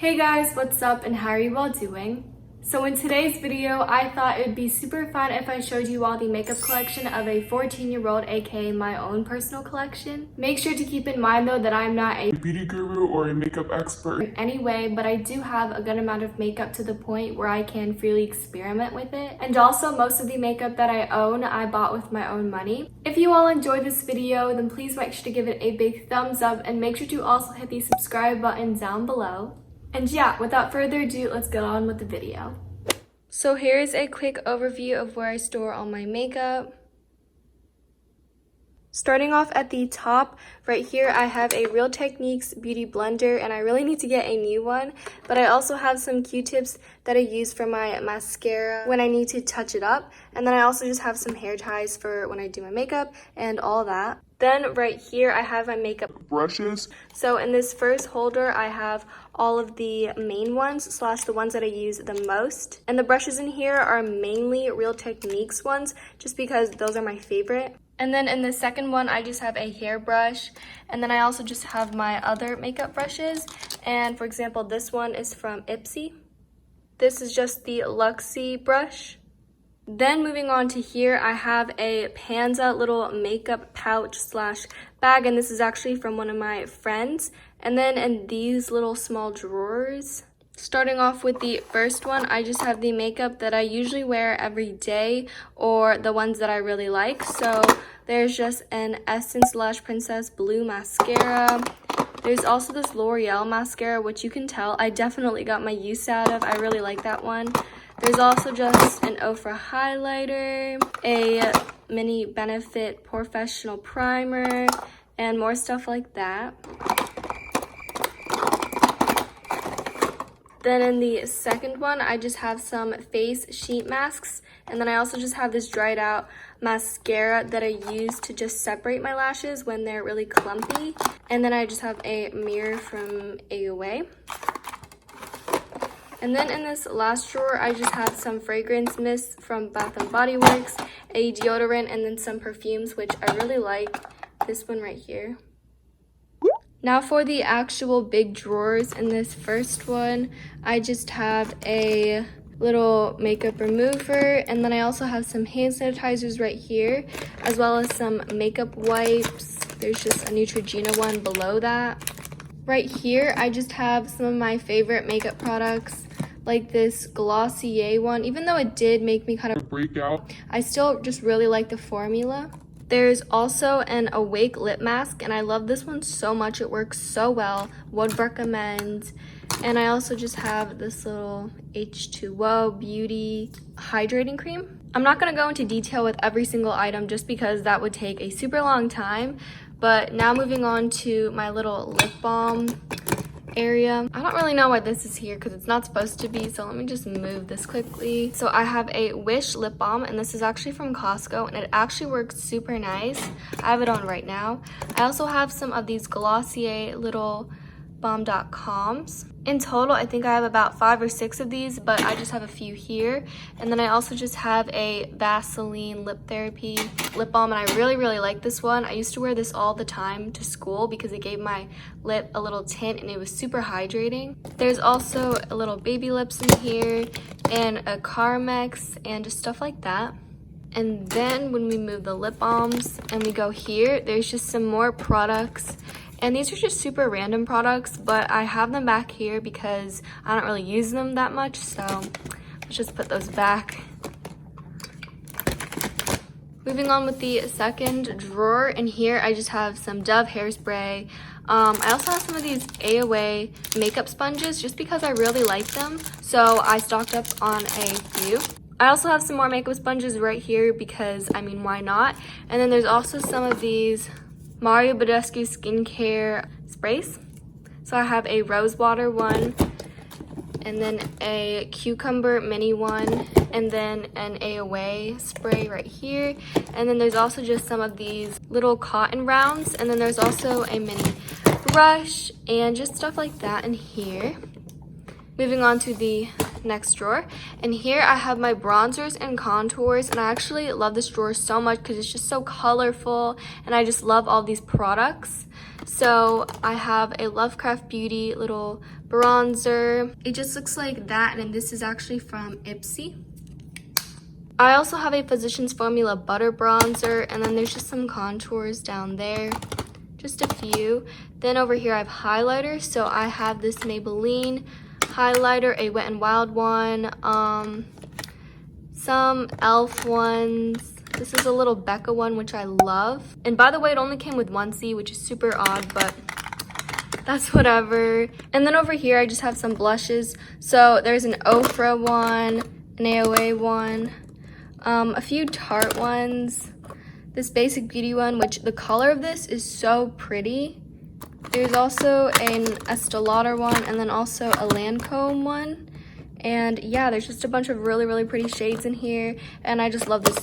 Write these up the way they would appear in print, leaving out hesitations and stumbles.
Hey guys, what's up and how are you all doing? So in today's video, I thought it would be super fun if I showed you all the makeup collection of a 14-year-old, aka my own personal collection. Make sure to keep in mind though that I'm not a beauty guru or a makeup expert in any way, but I do have a good amount of makeup to the point where I can freely experiment with it. And also most of the makeup that I own, I bought with my own money. If you all enjoyed this video, then please make sure to give it a big thumbs up and make sure to also hit the subscribe button down below. And yeah, without further ado, let's get on with the video. So here's a quick overview of where I store all my makeup. Starting off at the top, right here I have a Real Techniques beauty blender and I really need to get a new one, but I also have some Q-tips that I use for my mascara when I need to touch it up, and then I also just have some hair ties for when I do my makeup and all that. Then right here I have my makeup brushes. So in this first holder I have all of the main ones / the ones that I use the most, and the brushes in here are mainly Real Techniques ones just because those are my favorite. And then in the second one, I just have a hairbrush, and then I also just have my other makeup brushes. And for example, this one is from Ipsy. This is just the Luxie brush. Then moving on to here, I have a Panda little makeup pouch / bag, and this is actually from one of my friends. And then in these little small drawers, starting off with the first one, I just have the makeup that I usually wear every day or the ones that I really like. So there's just an Essence / Princess Blue mascara. There's also this L'Oreal mascara, which you can tell I definitely got my use out of. I really like that one. There's also just an Ofra highlighter, a mini Benefit Professional primer, and more stuff like that. Then in the second one, I just have some face sheet masks. And then I also just have this dried out mascara that I use to just separate my lashes when they're really clumpy. And then I just have a mirror from AOA. And then in this last drawer, I just have some fragrance mists from Bath & Body Works, a deodorant, and then some perfumes, which I really like. This one right here. Now for the actual big drawers, in this first one, I just have a little makeup remover, and then I also have some hand sanitizers right here, as well as some makeup wipes. There's just a Neutrogena one below that. Right here, I just have some of my favorite makeup products, like this Glossier one. Even though it did make me kind of break out, I still just really like the formula. There's also an Awake lip mask, and I love this one so much. It works so well. Would recommend. And I also just have this little H2O Beauty hydrating cream. I'm not going to go into detail with every single item just because that would take a super long time. But now moving on to my little lip balm area. I don't really know why this is here because it's not supposed to be, so let me just move this quickly. So I have a Wish lip balm, and this is actually from Costco, and it actually works super nice. I have it on right now. I also have some of these Glossier little balm.coms. In total, I think I have about 5 or 6 of these, but I just have a few here. And then I also just have a Vaseline Lip Therapy lip balm, and I really like this one. I used to wear this all the time to school because it gave my lip a little tint and it was super hydrating. There's also a little Baby Lips in here and a Carmex and just stuff like that. And then when we move the lip balms and we go here, there's just some more products. And these are just super random products, but I have them back here because I don't really use them that much. So let's just put those back. Moving on with the second drawer, and here I just have some Dove hairspray. I also have some of these AOA makeup sponges just because I really like them. So I stocked up on a few. I also have some more makeup sponges right here because, I mean, why not? And then there's also some of these Mario Badescu skincare sprays. So I have a rose water one, and then a cucumber mini one, and then an AOA spray right here. And then there's also just some of these little cotton rounds, and then there's also a mini brush and just stuff like that in here. Moving on to the next drawer, and here I have my bronzers and contours, and I actually love this drawer so much because it's just so colorful and I just love all these products. So I have a Lovecraft Beauty little bronzer. It just looks like that, and this is actually from Ipsy. I also have a Physicians Formula Butter Bronzer, and then there's just some contours down there. Just a few. Then over here I have highlighter. So I have this Maybelline highlighter, a Wet n Wild one, some e.l.f. ones. This is a little Becca one, which I love. And by the way, it only came with 1C, which is super odd, but that's whatever. And then over here, I just have some blushes. So there's an Ofra one, an AOA one, a few Tarte ones, this Basic Beauty one, which the color of this is so pretty. There's also an Estee Lauder one, and then also a Lancome one. And yeah, there's just a bunch of really, really pretty shades in here. And I just love this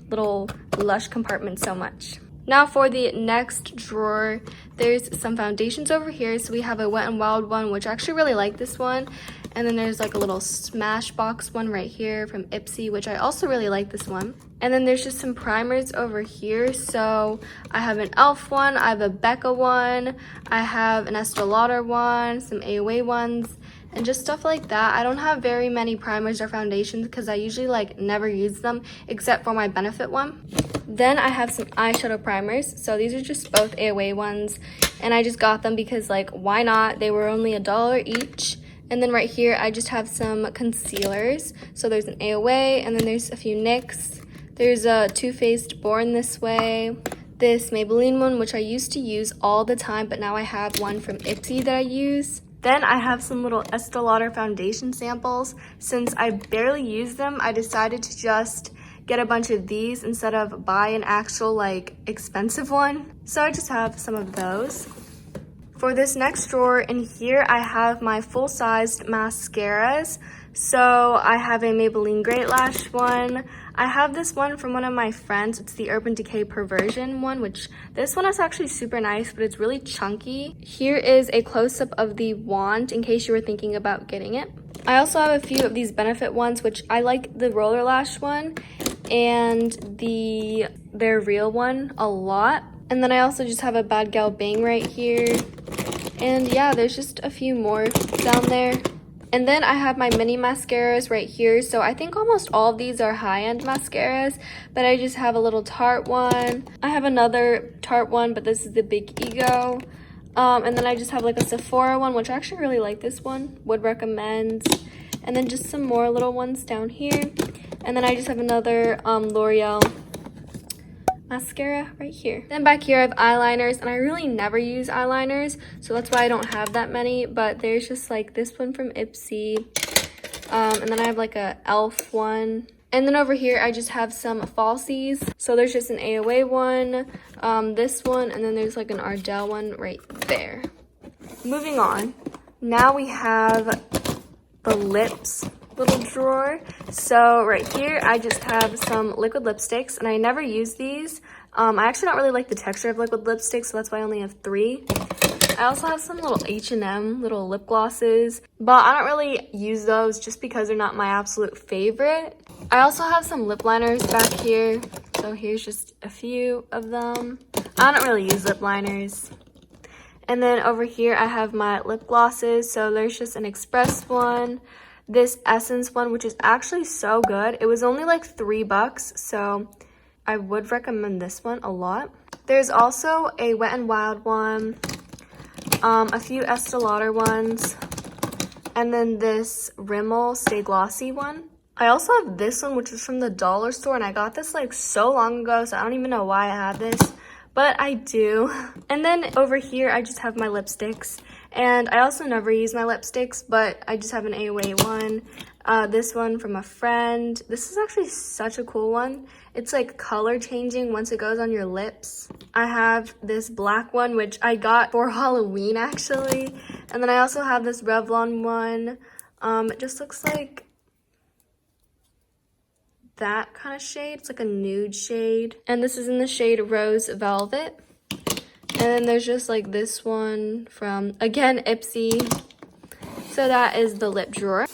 little Lush compartment so much. Now for the next drawer, there's some foundations over here. So we have a Wet n Wild one, which I actually really like this one. And then there's like a little Smashbox one right here from Ipsy, which I also really like this one. And then there's just some primers over here. So I have an e.l.f. one, I have a Becca one, I have an Estee Lauder one, some AOA ones, and just stuff like that. I don't have very many primers or foundations because I usually like never use them except for my Benefit one. Then I have some eyeshadow primers. So these are just both AOA ones, and I just got them because like why not? They were only $1 each. And then right here I just have some concealers. So there's an AOA, and then there's a few NYX. There's a Too Faced Born This Way, this Maybelline one, which I used to use all the time, but now I have one from Ipsy that I use. Then I have some little Estee Lauder foundation samples. Since I barely use them, I decided to just get a bunch of these instead of buy an actual like expensive one. So I just have some of those. For this next drawer in here, I have my full-sized mascaras. So I have a Maybelline Great Lash one. I have this one from one of my friends. It's the Urban Decay Perversion one, which this one is actually super nice, but it's really chunky. Here is a close-up of the wand in case you were thinking about getting it. I also have a few of these Benefit ones, which I like the Roller Lash one and their Real one a lot. And then I also just have a Bad Gal Bang right here. And yeah, there's just a few more down there. And then I have my mini mascaras right here. So I think almost all of these are high-end mascaras, but I just have a little Tarte one. I have another Tarte one, but this is the Big Ego. And then I just have like a Sephora one, which I actually really like this one. Would recommend. And then just some more little ones down here. And then I just have another L'Oreal mascara right here. Then back here I have eyeliners, and I really never use eyeliners, so that's why I don't have that many, but there's just like this one from Ipsy, and then I have like a e.l.f. one. And then over here I just have some falsies. So there's just an AOA one, this one, and then there's like an Ardell one right there. Moving on, now we have the lips little drawer. So right here I just have some liquid lipsticks, and I never use these. I actually don't really like the texture of liquid lipsticks, so that's why I only have 3. I also have some little H&M little lip glosses, but I don't really use those just because they're not my absolute favorite. I also have some lip liners back here, so here's just a few of them. I don't really use lip liners. And then over here I have my lip glosses. So there's just an Express one, this Essence one, which is actually so good. It was only like $3, so I would recommend this one a lot. There's also a Wet n Wild one, a few Estee Lauder ones, and then this Rimmel Stay Glossy one. I also have this one, which is from the dollar store, and I got this like so long ago, so I don't even know why I have this, but I do. And then over here I just have my lipsticks. And I also never use my lipsticks, but I just have an AOA one. This one from a friend. This is actually such a cool one. It's like color changing once it goes on your lips. I have this black one, which I got for Halloween actually. And then I also have this Revlon one. It just looks like that kind of shade. It's like a nude shade. And this is in the shade Rose Velvet. And then there's just like this one from, again, Ipsy. So that is the lip drawer.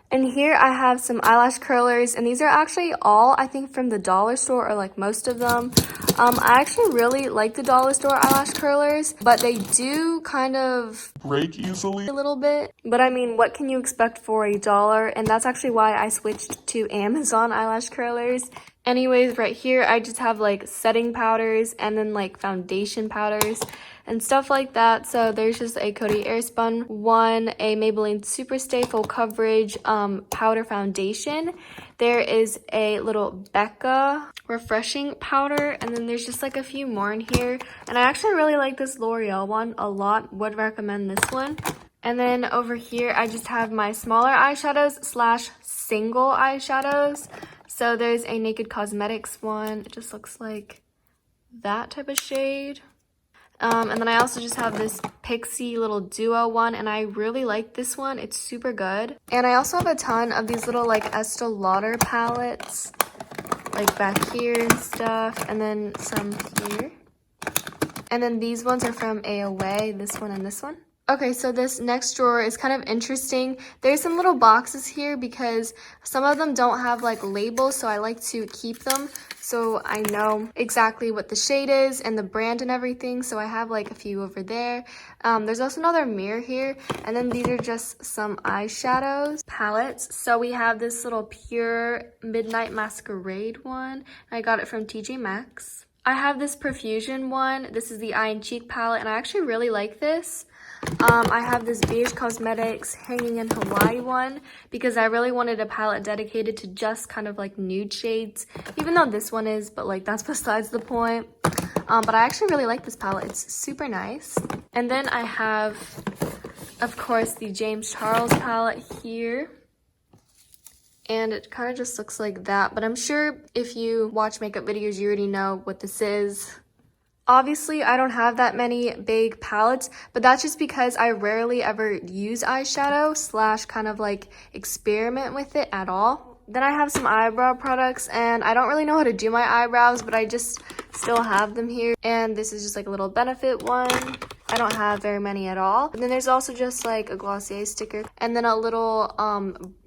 And here I have some eyelash curlers, and these are actually all, I think, from the dollar store, or like most of them. I actually really like the dollar store eyelash curlers, but they do kind of break easily. a little bit. But I mean, what can you expect for $1? And that's actually why I switched to Amazon eyelash curlers. Anyways, right here, I just have like setting powders and then like foundation powders and stuff like that. So there's just a Coty Airspun one, a Maybelline Superstay Full Coverage powder foundation. There is a little Becca refreshing powder, and then there's just like a few more in here. And I actually really like this L'Oreal one a lot. Would recommend this one. And then over here, I just have my smaller eyeshadows slash single eyeshadows. So there's a Naked Cosmetics one. It just looks like that type of shade. And then I also just have this Pixie little duo one, and I really like this one. It's super good. And I also have a ton of these little like Estee Lauder palettes, like back here and stuff, and then some here. And then these ones are from AOA, this one and this one. Okay, so this next drawer is kind of interesting. There's some little boxes here because some of them don't have like labels, so I like to keep them so I know exactly what the shade is and the brand and everything. So I have like a few over there. There's also another mirror here, and then these are just some eyeshadows palettes. So we have this little Pure Midnight Masquerade one. I got it from TJ Maxx. I have this Profusion one. This is the Eye and Cheek palette, and I actually really like this. I have this Beige Cosmetics Hanging in Hawaii one because I really wanted a palette dedicated to just kind of like nude shades, even though this one is, but like that's besides the point. But I actually really like this palette. It's super nice. And then I have, of course, the James Charles palette here. And it kind of just looks like that, but I'm sure if you watch makeup videos, you already know what this is. Obviously, I don't have that many big palettes, but that's just because I rarely ever use eyeshadow slash kind of like experiment with it at all. Then I have some eyebrow products, and I don't really know how to do my eyebrows, but I just still have them here. And this is just like a little Benefit one. I don't have very many at all. And then there's also just like a Glossier sticker, and then a little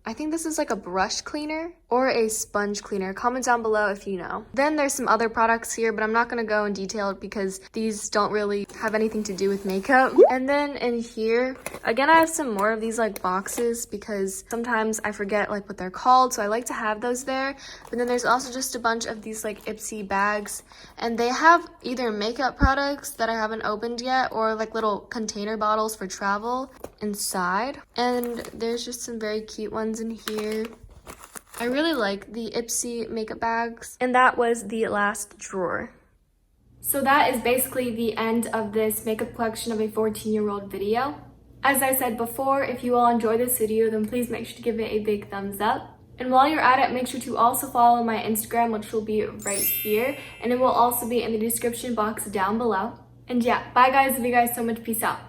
I think this is like a brush cleaner or a sponge cleaner. Comment down below if you know. Then there's some other products here, but I'm not going to go in detail because these don't really have anything to do with makeup. And then in here, again, I have some more of these like boxes because sometimes I forget like what they're called, so I like to have those there. But then there's also just a bunch of these like Ipsy bags, and they have either makeup products that I haven't opened yet or like little container bottles for travel inside. And there's just some very cute ones in here. I really like the Ipsy makeup bags. And that was the last drawer. So that is basically the end of this makeup collection of a 14-year-old video. As I said before, if you all enjoyed this video, then please make sure to give it a big thumbs up. And while you're at it, make sure to also follow my Instagram, which will be right here. And it will also be in the description box down below. And yeah, bye guys, love you guys so much, peace out.